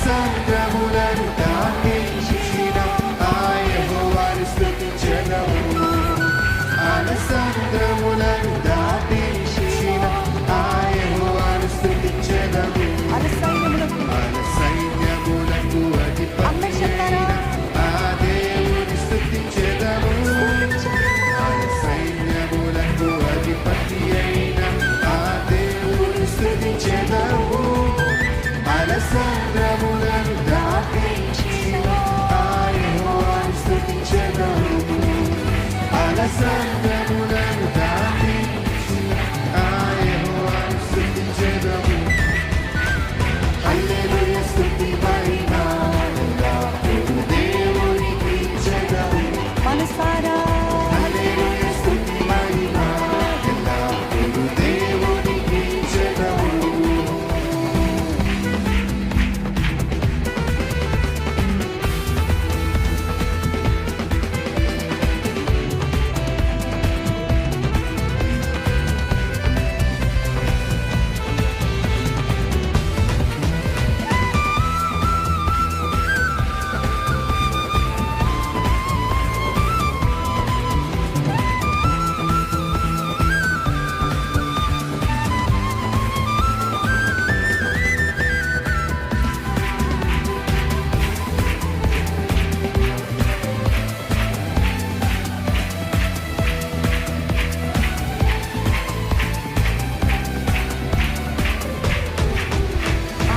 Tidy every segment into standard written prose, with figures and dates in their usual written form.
అలసంద్రములను దాటించిన ఆ యెహోవాను స్తుతించెదము. అలసంద్రములను దాటించిన ఆ యెహోవాను స్తుతించెదము. అలసైన్యములకు అధిపతి అయిన ఆ దేవుని స్తుతించెదము. అలసైన్యములకు అధిపతి అయిన ఆ దేవుని స్తుతించెదము. అలసంద్రములను దాటించిన ఆ యెహోవాను స్తుతించెదము. అలసంద్రములను దాటించిన ఆ యెహోవాను స్తుతించెదము. హల్లెలూయా స్తుతి మహిమ ఎల్లప్పుడూ దేవునికి చెదము. మనసారా హల్లెలూయా స్తుతి మహిమ ఎల్లప్పుడూ దేవునికి చెదము.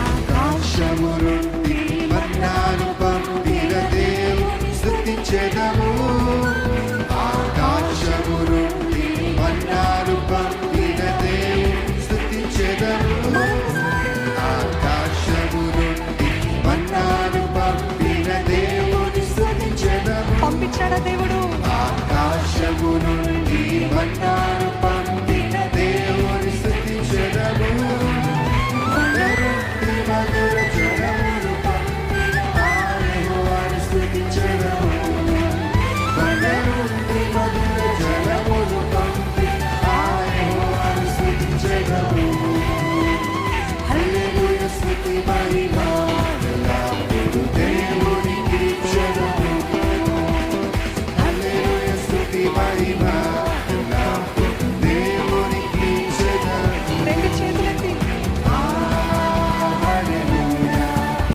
ఆకాశము నుండి మన్నాను పంపిన దేవుని స్తుతించెదము. ఆకాశము నుండి మన్నాను పంపిన దేవుని స్తుతించెదము. ఆకాశము నుండి మన్నాను పంపిన దేవుని స్తుతించెదము. పంపించాడా దేవుడు? ఆకాశము నుండి మన్నా